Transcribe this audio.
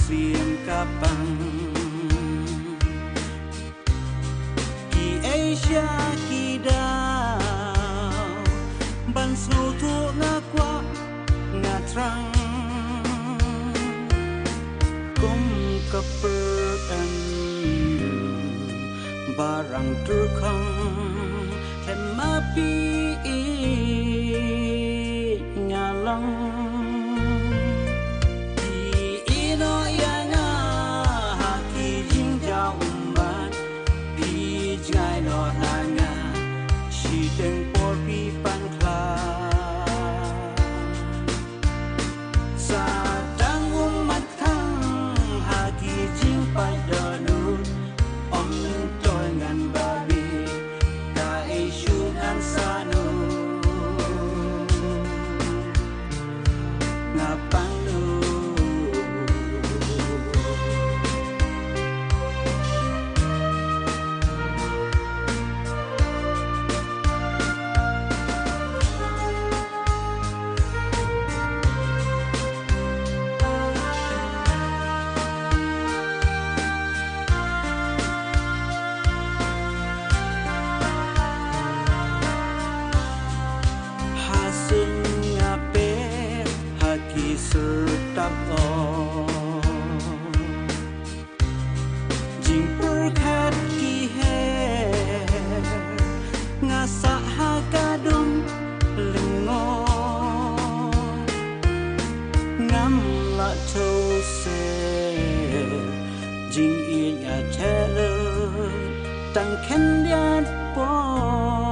เสียงกะปังกี่เอชากี่ดาวบันสูทุงากว่างาทรังกุมกะเปิดอันบารังตรุคังแทมมาปีงาลังอีโนยางาหากีจิงจาวมันปีจไงโนนางาชีเต็งปอปีปันคลาสาดังมัดทังหากีจิงไปเดินนูอมตัวงันบาบีกาเอชูนันสานูงาปังนูsedap jing perkat ki he ngasa hakadum lengo ngam la to se jing in ya tele tang khen dian po